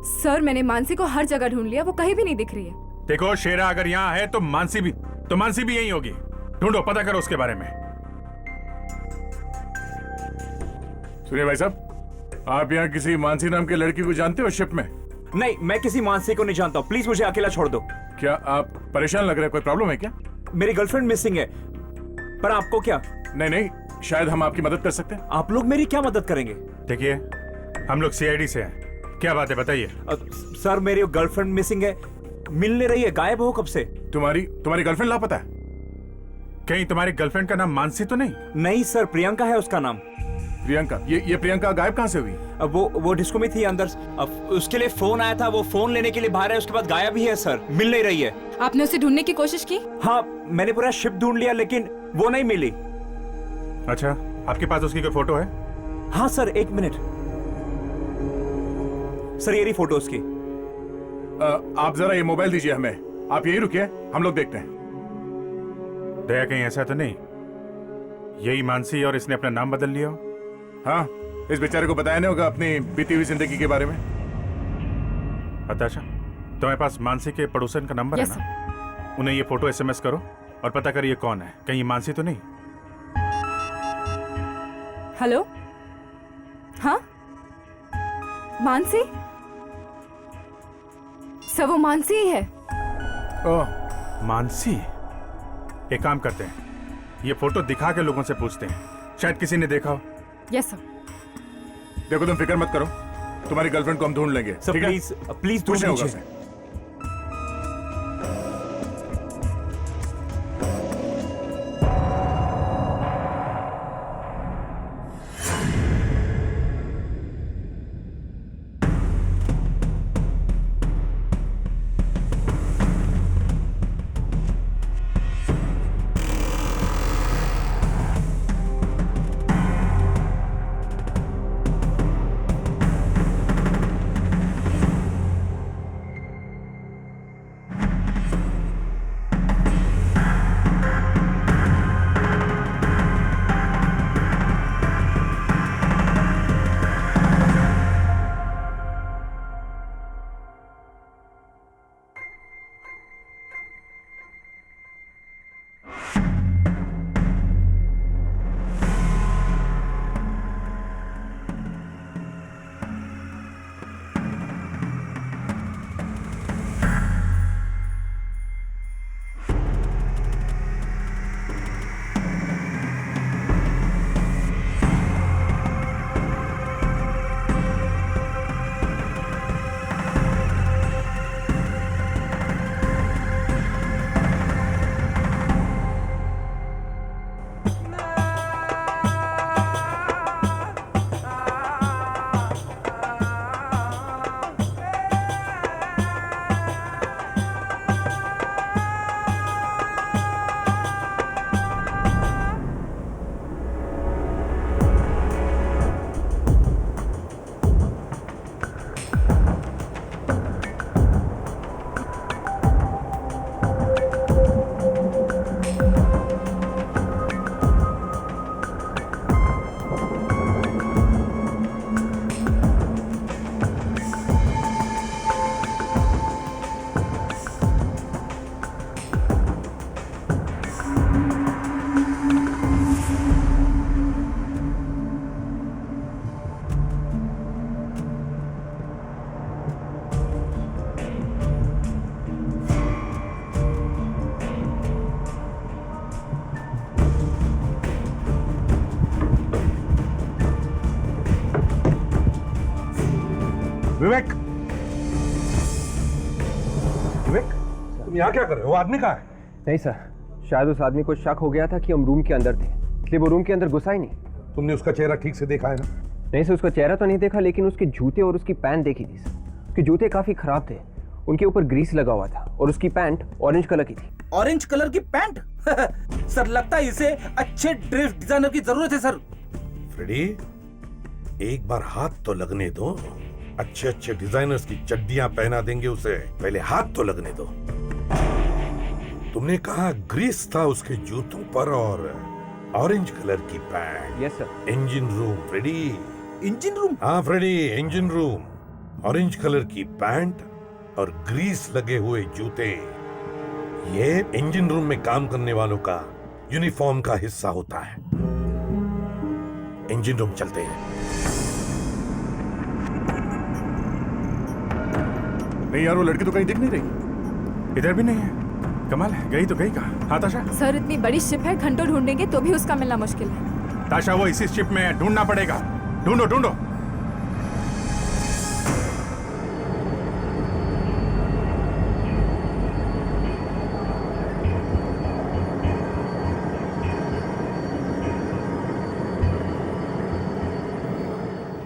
सर मैंने मानसी को हर जगह ढूंढ लिया, वो कहीं भी नहीं दिख रही है। देखो शेरा अगर यहाँ है तो मानसी भी यहीं होगी। ढूंढो, पता करो उसके बारे में। सुनिए भाई साहब, आप यहाँ किसी मानसी नाम के लड़की को जानते हो शिप में? नहीं, मैं किसी मानसी को नहीं जानता हूँ, प्लीज मुझे अकेला छोड़ दो। क्या आप परेशान लग रहे हैं? कोई प्रॉब्लम है क्या? मेरी गर्लफ्रेंड मिसिंग है। पर आपको क्या? नहीं, शायद हम आपकी मदद कर सकते हैं। आप लोग मेरी क्या मदद करेंगे? देखिए, हम लोग सीआईडी से हैं। क्या बात है बताइए। सर मेरी गर्लफ्रेंड मिसिंग है, मिल नहीं रही है, गायब हो कब से। तुम्हारी गर्लफ्रेंड लापता है? कहीं तुम्हारी गर्लफ्रेंड का नाम मानसी तो नहीं? नहीं सर, प्रियंका है उसका नाम। प्रियंका? ये प्रियंका गायब कहाँ से हुई? अब वो डिस्को में थी अंदर, अब उसके लिए फोन आया था, वो फोन लेने के लिए बाहर है, उसके बाद गायब ही है सर, मिल नहीं रही है। आपने उसे ढूंढने की कोशिश की? हाँ, मैंने पूरा शिप ढूंढ लिया लेकिन वो नहीं मिली। अच्छा, आपके पास उसकी कोई फोटो है? हाँ सर, एक मिनट सर, ये रही फोटो उसकी। आप जरा ये मोबाइल दीजिए हमें, आप यही रुकिए, हम लोग देखते हैं। दया कहीं ऐसा तो नहीं यही मानसी और इसने अपना नाम बदल लिया हो? हाँ, इस बेचारे को बताया नहीं होगा अपनी बीती हुई जिंदगी के बारे में। हताशा, तुम्हारे पास मानसी के पड़ोसन का नंबर है ना? उन्हें ये फोटो SMS करो और पता करिए कौन है, कहीं ये मानसी तो नहीं। हेलो, हाँ मानसी? सर वो मानसी ही है। ओह मानसी। एक काम करते हैं, ये फोटो दिखा के लोगों से पूछते हैं, शायद किसी ने देखा हो। Yes sir. देखो तुम फिक्र मत करो, तुम्हारी गर्लफ्रेंड को हम ढूंढ लेंगे। सर प्लीज पूछने होगा उसे। विवेक, विवेक, तुम यहाँ क्या कर रहे हो? आदमी कहाँ है? नहीं सर, शायद उस आदमी को शक हो गया था कि हम रूम के अंदर थे, इसलिए वो रूम के अंदर घुसा ही नहीं। तुमने उसका चेहरा ठीक से देखा है ना? नहीं सर, उसका चेहरा तो नहीं देखा, लेकिन उसके जूते और उसकी पैंट देखी थी सर। उसके जूते काफी खराब थे, उनके ऊपर ग्रीस लगा हुआ था और उसकी पैंट ऑरेंज कलर की थी। ऑरेंज कलर की पैंट? सर लगता है इसे अच्छे ड्रेस डिजाइनर की जरूरत है सर। फ्रेडी, एक बार हाथ तो लगने दो। अच्छे अच्छे डिजाइनर्स की चड्डियां पहना देंगे उसे, पहले हाथ तो लगने दो। तुमने कहा ग्रीस था उसके जूतों पर और ऑरेंज कलर की pant. Yes sir. Engine room Freddy. Engine room? हाँ Freddy, engine room. Orange colour की पैंट और ग्रीस लगे हुए जूते, ये इंजन रूम में काम करने वालों का यूनिफॉर्म का हिस्सा होता है। इंजन रूम चलते हैं। नहीं यार, वो लड़की तो कहीं दिख नहीं रही। इधर भी नहीं है। कमाल है, गई तो गई कहाँ? हाँ ताशा? सर इतनी बड़ी शिप है, घंटों ढूंढेंगे तो भी उसका मिलना मुश्किल है। ताशा वो इसी शिप में है, ढूंढना पड़ेगा। ढूंढो ढूंढो।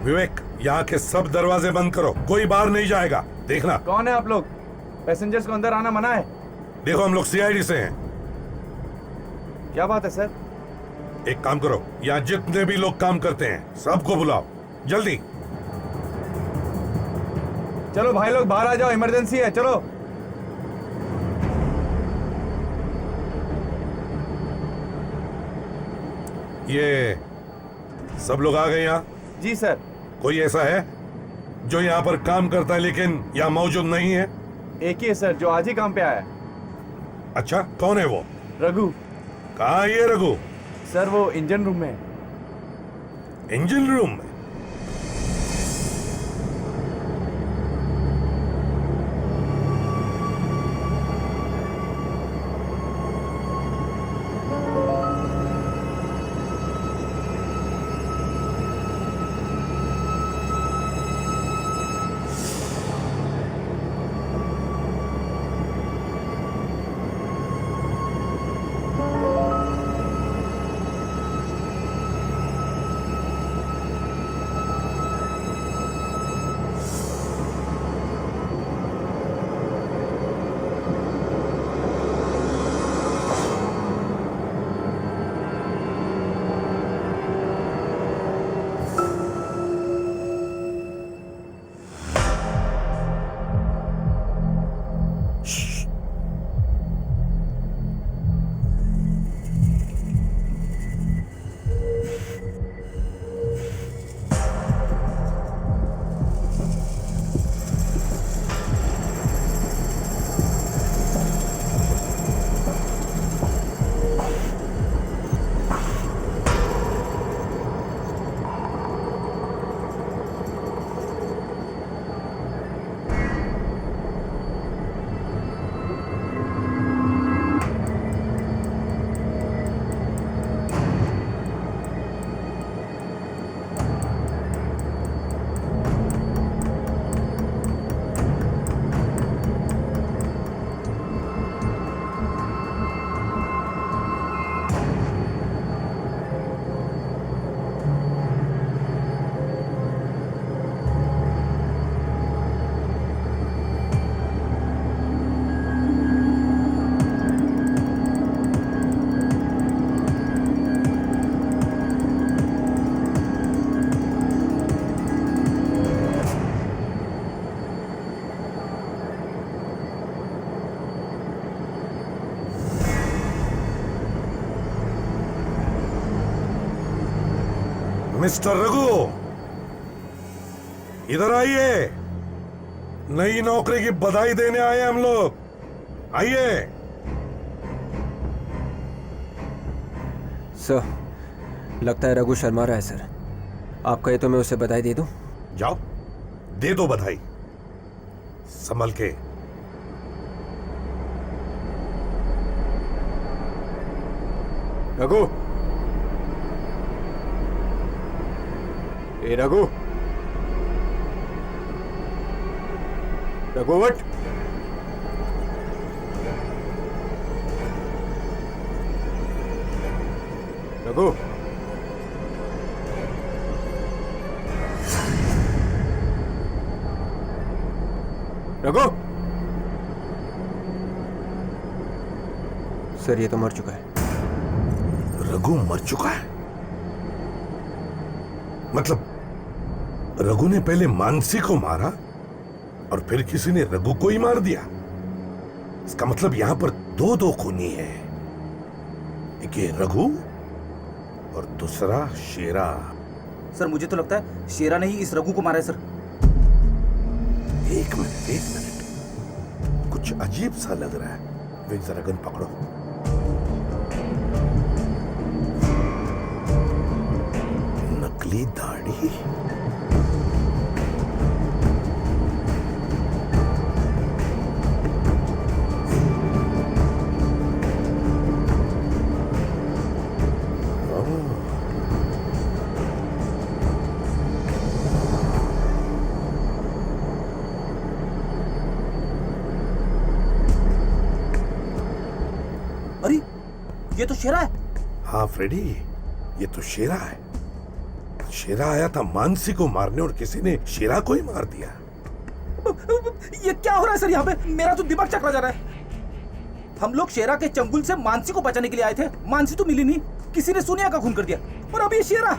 विवेक, यहाँ के सब दरवाजे बंद करो, कोई बाहर नहीं जाएगा। देखना। कौन है आप लोग? पैसेंजर्स को अंदर आना मना है। देखो, हम लोग सीआईडी से हैं। क्या बात है सर? एक काम करो, यहाँ जितने भी लोग काम करते हैं सबको बुलाओ, जल्दी। चलो भाई लोग बाहर आ जाओ, इमरजेंसी है, चलो। ये सब लोग आ गए यहाँ? जी सर। कोई ऐसा है जो यहाँ पर काम करता है लेकिन यहाँ मौजूद नहीं है? एक ही है सर, जो आज ही काम पे आया है। अच्छा, कौन है वो? रघु। कहाँ है ये रघु? सर वो इंजन रूम में है। इंजन रूम में? मिस्टर रघु, इधर आइए। नई नौकरी की बधाई देने आए हम लोग, आइए। सर, लगता है रघु शर्मा रहा है सर। आप कहे तो मैं उसे बधाई दे दूं? जाओ, दे दो बधाई, संभल के। रघु, ए रघु, रघु उठ। रघु, रघु। सर ये तो मर चुका है। रघु मर चुका है? मतलब रघु ने पहले मानसी को मारा और फिर किसी ने रघु को ही मार दिया? इसका मतलब यहां पर दो खूनी हैं। एक ये रघु और दूसरा शेरा। सर मुझे तो लगता है शेरा ने ही इस रघु को मारा है सर। एक मिनट, कुछ अजीब सा लग रहा है। वे जरा गन पकड़ो। नकली दाढ़ी, अरे ये तो शेरा है। हाँ फ्रेडी, ये तो शेरा है। शेरा आया था मानसी को मारने और किसी ने शेरा को ही मार दिया। ये क्या हो रहा है सर यहाँ पे? मेरा तो दिमाग चकरा जा रहा है। हम लोग शेरा के चंगुल से मानसी को बचाने के लिए आए थे, मानसी तो मिली नहीं, किसी ने सोनिया का खून कर दिया और अभी शेरा।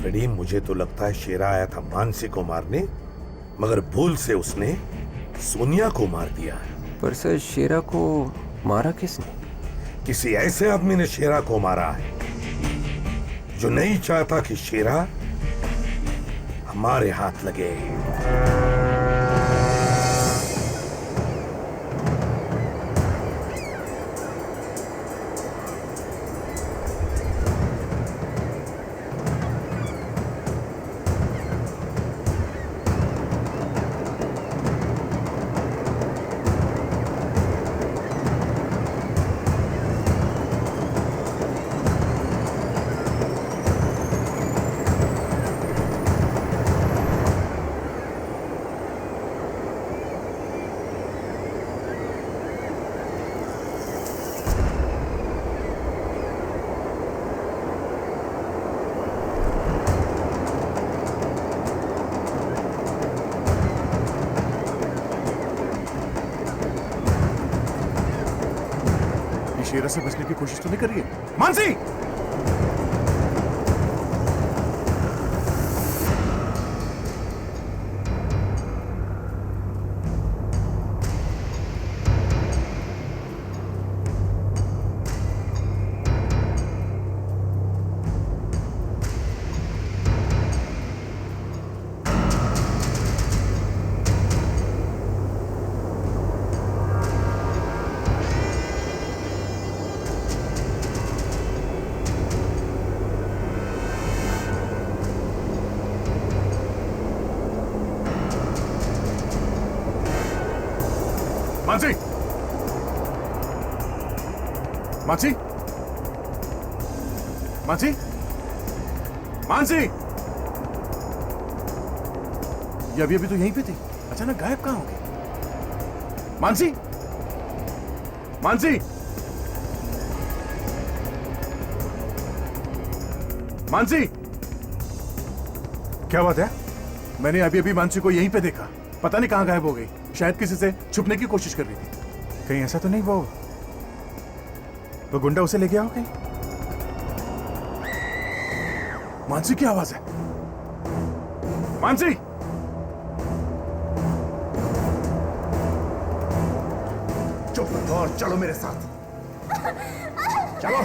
फ्रेडी, मुझे तो लगता है शेरा आया था मानसी को मारने, मगर भूल से उसने सोनिया को मार दिया। पर सर शेरा को मारा किसने? किसी ऐसे आदमी ने शेरा को मारा है जो नहीं चाहता कि शेरा हमारे हाथ लगे। शेरा से बचने की कोशिश तो नहीं कर रही है मानसी? मानसी, मानसी, मानसी, मानसी, ये अभी तो यहीं पे थी, अचानक गायब कहां हो गई? मानसी, मानसी, मानसी, क्या बात है? मैंने अभी मानसी को यहीं पे देखा, पता नहीं कहां गायब हो गई। शायद किसी से छुपने की कोशिश कर रही थी। कहीं ऐसा तो नहीं वो गुंडा उसे ले गया हो कहीं? मानसी की आवाज है। मानसी, चुप रहो और चलो मेरे साथ। चलो।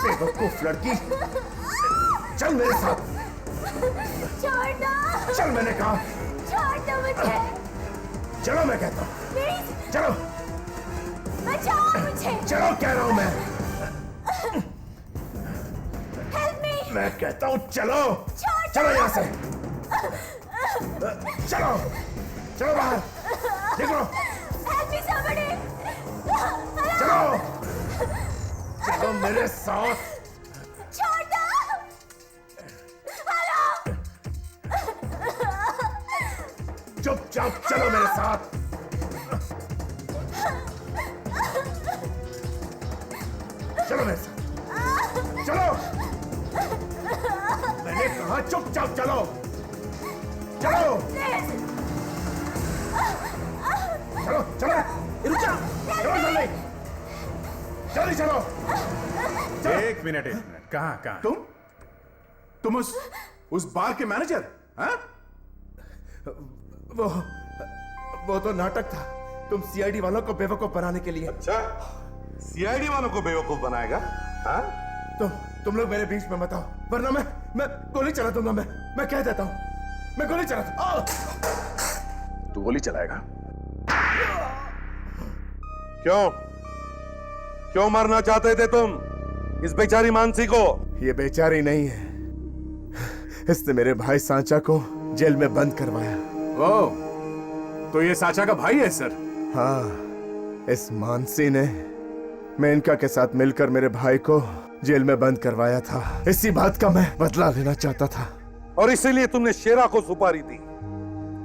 बेवकूफ लड़की, चल मेरे साथ। चल मैंने कहा। मुझे। चलो मैं कहता हूँ। चलो। बचाओ मुझे। चलो कह रहा हूँ मैं। Help me. मैं कहता हूँ चलो। चलो यहाँ से। चलो। चलो बाहर। निकलो। Help me somebody. चलो। चलो मेरे साथ। चुपचाप चलो मेरे साथ। चलो मेरे साथ। चलो। मैंने कहा चुपचाप चलो। चलो। चलो चलो। रुक जा। चलो जल्दी। जल्दी चलो। एक मिनट कहाँ? तुम उस बार के मैनेजर? हाँ? वो तो नाटक था। तुम सीआईडी वालों को बेवकूफ बनाने के लिए। अच्छा, सीआईडी वालों को बेवकूफ बनाएगा? हाँ? तुम लोग मेरे बीच में मत आओ, वरना मैं गोली चला दूंगा। मैं कह देता हूँ, मैं गोली चला दूंगा। तू गोली चलाएगा? क्यों मारना चाहते थे तुम इस बेचारी मानसी को? ये बेचारी नहीं है, इसने मेरे भाई सांचा को जेल में बंद करवाया। तो ये सांचा का भाई है सर? हाँ, इस मानसी ने मेनका के साथ मिलकर मेरे भाई को जेल में बंद करवाया था। इसी बात का मैं बदला लेना चाहता था। और इसीलिए तुमने शेरा को सुपारी दी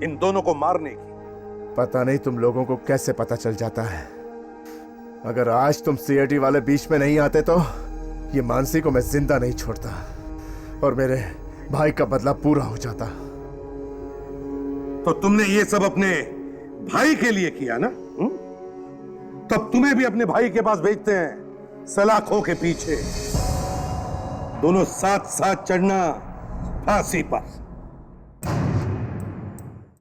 इन दोनों को मारने की। पता नहीं तुम लोगों को कैसे पता चल जाता है। अगर आज तुम सीआईडी वाले बीच में नहीं आते तो ये मानसी को मैं जिंदा नहीं छोड़ता और मेरे भाई का बदला पूरा हो जाता। तो तुमने ये सब अपने भाई के लिए किया ना? तब तुम्हें भी अपने भाई के पास भेजते हैं सलाखों के पीछे, दोनों साथ साथ चढ़ना फांसी पर।